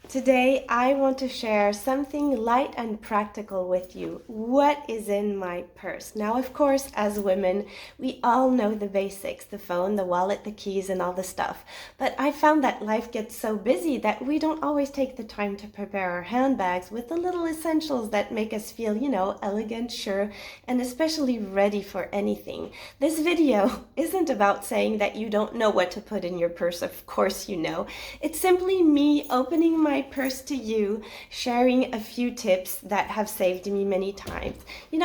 Today, I want to share something light and practical with you. What is in my purse? Now, of course, as women, we all know the basics, the phone, the wallet, the keys, and all the stuff. But I found that life gets so busy that we don't always take the time to prepare our handbags with the little essentials that make us feel, elegant, sure, and especially ready for anything. This video isn't about saying that you don't know what to put in your purse. Of course you know. It's simply me opening my purse to you, sharing a few tips that have saved me many times.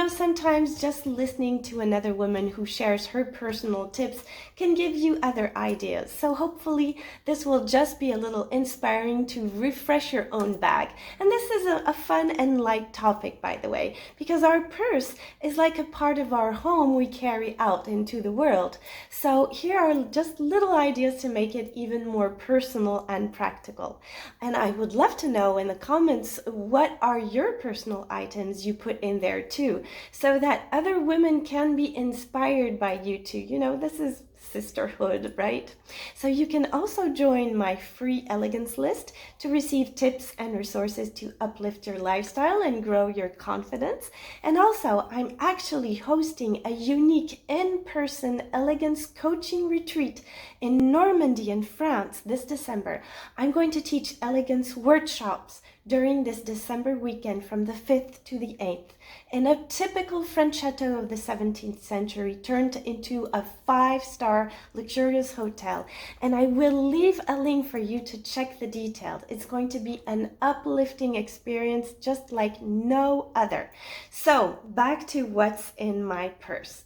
Sometimes just listening to another woman who shares her personal tips can give you other ideas. So hopefully this will just be a little inspiring to refresh your own bag. And this is a fun and light topic, by the way, because our purse is like a part of our home we carry out into the world. So here are just little ideas to make it even more personal and practical. And I would love to know in the comments, what are your personal items you put in there too, so that other women can be inspired by you too. This is sisterhood, right? So you can also join my free Elegance list to receive tips and resources to uplift your lifestyle and grow your confidence. And also, I'm actually hosting a unique in-person Elegance coaching retreat in Normandy in France this December. I'm going to teach Elegance workshops during this December weekend from the 5th to the 8th in a typical French chateau of the 17th century turned into a 5-star luxurious hotel. And I will leave a link for you to check the details. It's going to be an uplifting experience just like no other. So back to what's in my purse.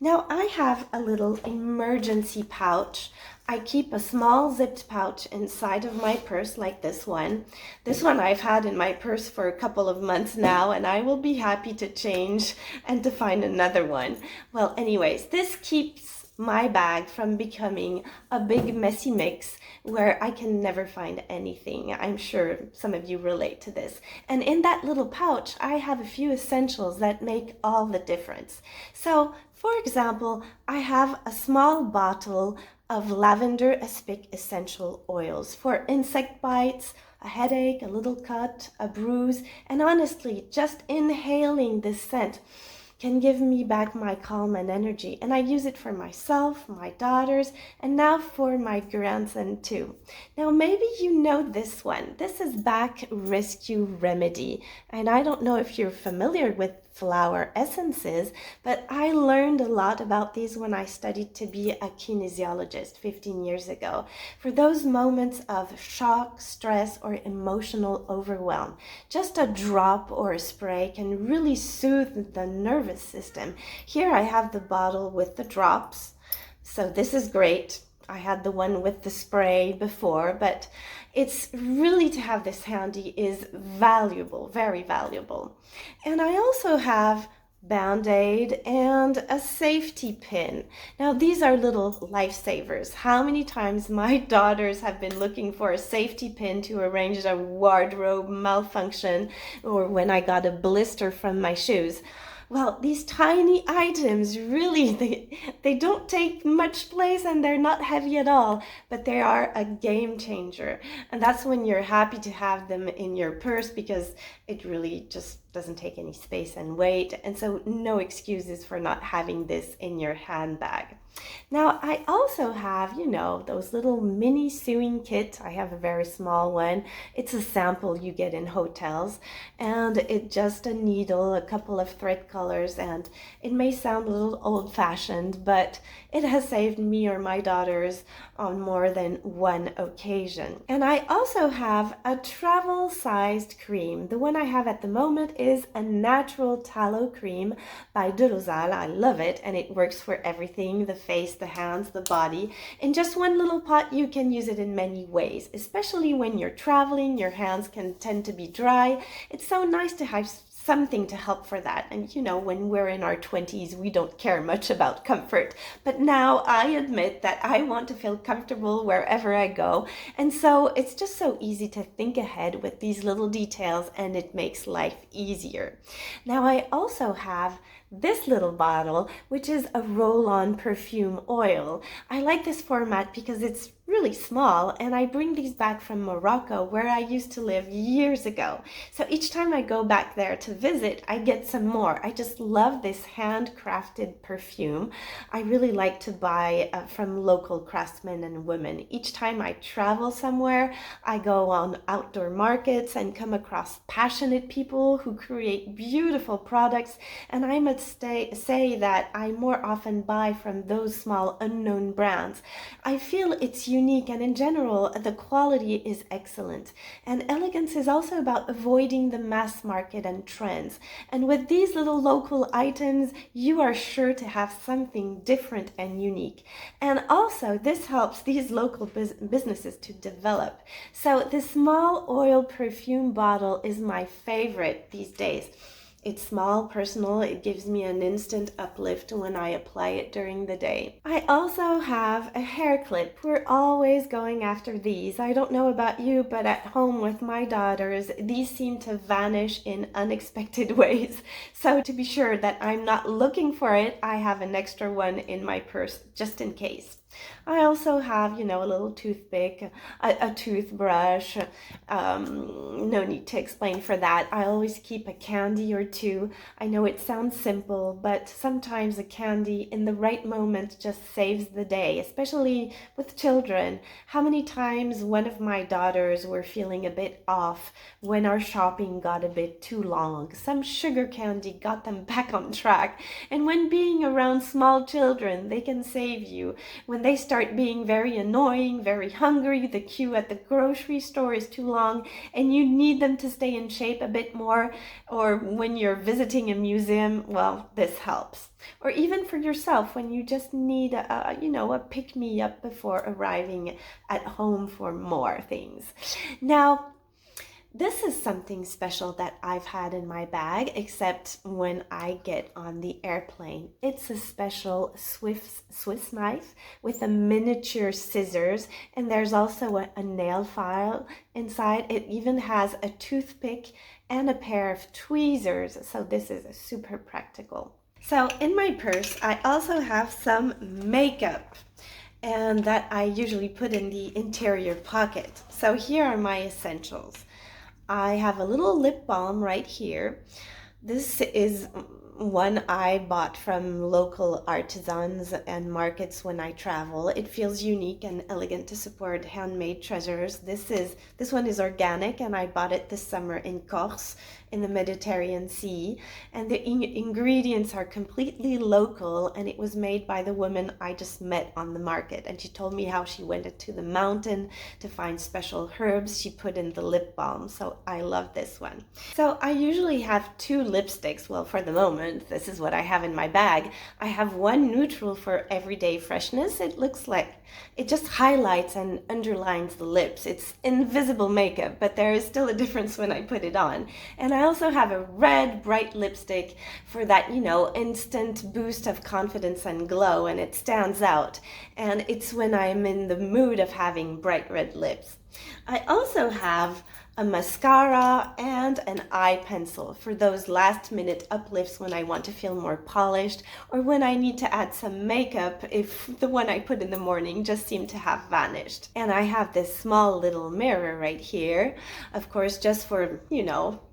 Now I have a little emergency pouch. I keep a small zipped pouch inside of my purse like this one. This one I've had in my purse for a couple of months now, and I will be happy to change and to find another one. Well, anyways, this keeps my bag from becoming a big messy mix where I can never find anything. I'm sure some of you relate to this. And in that little pouch, I have a few essentials that make all the difference. So, for example, I have a small bottle of lavender aspic essential oils for insect bites, a headache, a little cut, a bruise, and honestly, just inhaling this scent can give me back my calm and energy. And I use it for myself, my daughters, and now for my grandson too. Now maybe you know this one. This is Back Rescue Remedy. And I don't know if you're familiar with flower essences, but I learned a lot about these when I studied to be a kinesiologist 15 years ago. For those moments of shock, stress, or emotional overwhelm, just a drop or a spray can really soothe the nervous system. Here I have the bottle with the drops, so this is great. I had the one with the spray before, but it's really, to have this handy is valuable, very valuable. And I also have Band-Aid and a safety pin. Now these are little lifesavers. How many times my daughters have been looking for a safety pin to arrange a wardrobe malfunction, or when I got a blister from my shoes. Well, these tiny items really, they don't take much place and they're not heavy at all, but they are a game changer. And that's when you're happy to have them in your purse, because it really just doesn't take any space and weight. And so no excuses for not having this in your handbag. Now, I also have, those little mini sewing kits. I have a very small one. It's a sample you get in hotels, and it's just a needle, a couple of thread colors, and it may sound a little old-fashioned, but it has saved me or my daughters on more than one occasion. And I also have a travel-sized cream. The one I have at the moment is a natural tallow cream by De Rosal. I love it, and it works for everything: the face, the hands, the body. In just one little pot, you can use it in many ways, especially when you're traveling. Your hands can tend to be dry. It's so nice to have something to help for that. And when we're in our 20s, we don't care much about comfort. But now I admit that I want to feel comfortable wherever I go. And so it's just so easy to think ahead with these little details, and it makes life easier. Now I also have this little bottle, which is a roll-on perfume oil. I like this format because it's really small, and I bring these back from Morocco, where I used to live years ago. So each time I go back there to visit, I get some more. I just love this handcrafted perfume. I really like to buy from local craftsmen and women. Each time I travel somewhere, I go on outdoor markets and come across passionate people who create beautiful products, and I must say that I more often buy from those small unknown brands. I feel it's unique, and in general the quality is excellent. And Elegance is also about avoiding the mass market and trends. And with these little local items, you are sure to have something different and unique. And also this helps these local businesses to develop. So the small oil perfume bottle is my favorite these days. It's small, personal, it gives me an instant uplift when I apply it during the day. I also have a hair clip. We're always going after these. I don't know about you, but at home with my daughters, these seem to vanish in unexpected ways. So to be sure that I'm not looking for it, I have an extra one in my purse just in case. I also have, a little toothpick, a toothbrush. No need to explain for that. I always keep a candy or two. I know it sounds simple, but sometimes a candy in the right moment just saves the day, especially with children. How many times one of my daughters were feeling a bit off when our shopping got a bit too long. Some sugar candy got them back on track. And when being around small children, they can save you. When they start being very annoying, very hungry, the queue at the grocery store is too long, and you need them to stay in shape a bit more, or when you're visiting a museum, well, this helps. Or even for yourself, when you just need a pick-me-up before arriving at home for more things. Now, this is something special that I've had in my bag, except when I get on the airplane. It's a special Swiss knife with a miniature scissors, and there's also a nail file inside. It even has a toothpick and a pair of tweezers, so this is super practical. So in my purse, I also have some makeup, and that I usually put in the interior pocket. So here are my essentials. I have a little lip balm right here. This is one I bought from local artisans and markets when I travel. It feels unique and elegant to support handmade treasures. This one is organic, and I bought it this summer in Corse in the Mediterranean Sea, and the ingredients are completely local, and it was made by the woman I just met on the market, and she told me how she went into the mountain to find special herbs she put in the lip balm. So I love this one. So I usually have two lipsticks. Well, for the moment, this is what I have in my bag. I have one neutral for everyday freshness. It looks like it just highlights and underlines the lips. It's invisible makeup, but there is still a difference when I put it on. And I also have a red bright lipstick for that, instant boost of confidence and glow, and it stands out. And it's when I'm in the mood of having bright red lips. I also have a mascara and an eye pencil for those last minute uplifts when I want to feel more polished, or when I need to add some makeup if the one I put in the morning just seemed to have vanished. And I have this small little mirror right here, of course, just for,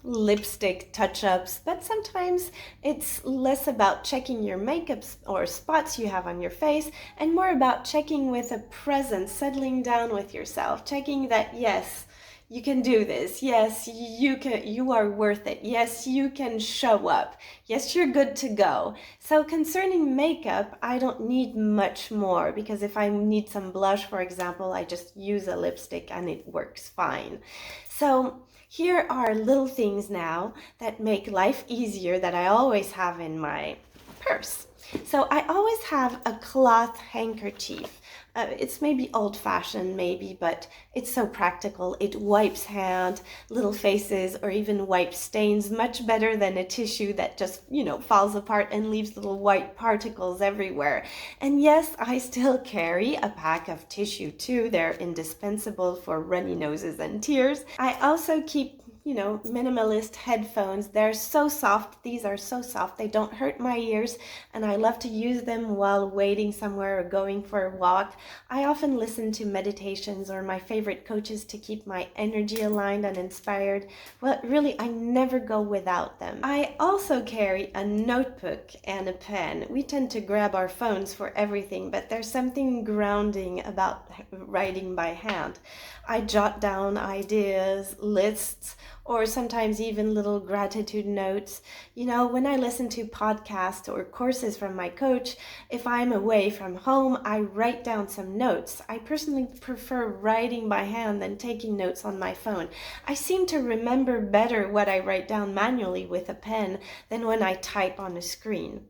lipstick touch-ups, but sometimes it's less about checking your makeup or spots you have on your face, and more about checking with a presence, settling down with yourself, checking that, yes, you can do this. Yes, you are worth it. Yes, you can show up. Yes, you're good to go. So concerning makeup, I don't need much more, because if I need some blush, for example, I just use a lipstick and it works fine. So here are little things now that make life easier that I always have in my purse. So I always have a cloth handkerchief. It's maybe old-fashioned, maybe, but it's so practical. It wipes hand, little faces, or even wipes stains much better than a tissue that just, falls apart and leaves little white particles everywhere. And yes, I still carry a pack of tissue too. They're indispensable for runny noses and tears. I also keep minimalist headphones. They're so soft. These are so soft. They don't hurt my ears, and I love to use them while waiting somewhere or going for a walk. I often listen to meditations or my favorite coaches to keep my energy aligned and inspired. Well, really, I never go without them. I also carry a notebook and a pen. We tend to grab our phones for everything, but there's something grounding about writing by hand. I jot down ideas, lists, or sometimes even little gratitude notes. When I listen to podcasts or courses from my coach, if I'm away from home, I write down some notes. I personally prefer writing by hand than taking notes on my phone. I seem to remember better what I write down manually with a pen than when I type on a screen.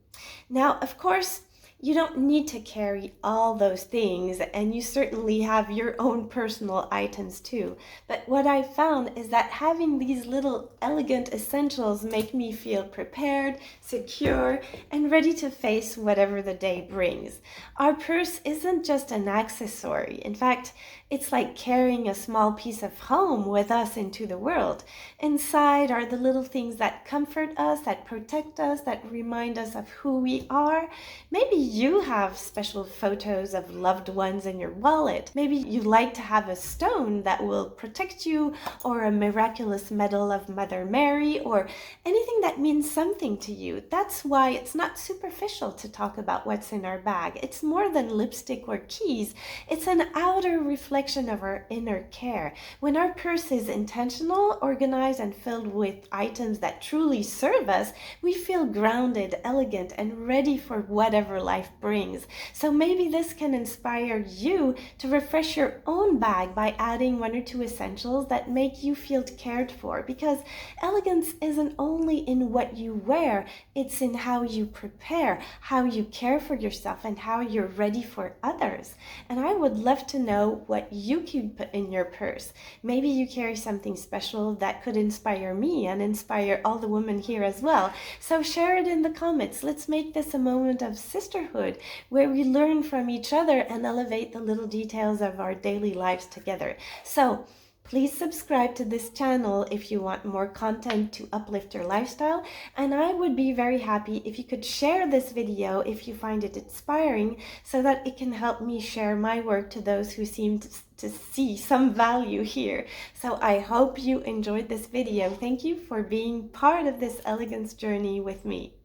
Now, of course, you don't need to carry all those things, and you certainly have your own personal items too. But what I found is that having these little elegant essentials make me feel prepared, secure, and ready to face whatever the day brings. Our purse isn't just an accessory. In fact, it's like carrying a small piece of home with us into the world. Inside are the little things that comfort us, that protect us, that remind us of who we are. Maybe you have special photos of loved ones in your wallet. Maybe you like to have a stone that will protect you, or a miraculous medal of Mother Mary, or anything that means something to you. That's why it's not superficial to talk about what's in our bag. It's more than lipstick or keys. It's an outer reflection of our inner care. When our purse is intentional, organized, and filled with items that truly serve us, we feel grounded, elegant, and ready for whatever life brings. So maybe this can inspire you to refresh your own bag by adding one or two essentials that make you feel cared for, because elegance isn't only in what you wear, it's in how you prepare, how you care for yourself, and how you're ready for others. And I would love to know what you keep in your purse. Maybe you carry something special that could inspire me and inspire all the women here as well. So share it in the comments. Let's make this a moment of sisterhood where we learn from each other and elevate the little details of our daily lives together. So please subscribe to this channel if you want more content to uplift your lifestyle, and I would be very happy if you could share this video if you find it inspiring, so that it can help me share my work to those who seem to see some value here. So I hope you enjoyed this video. Thank you for being part of this elegance journey with me.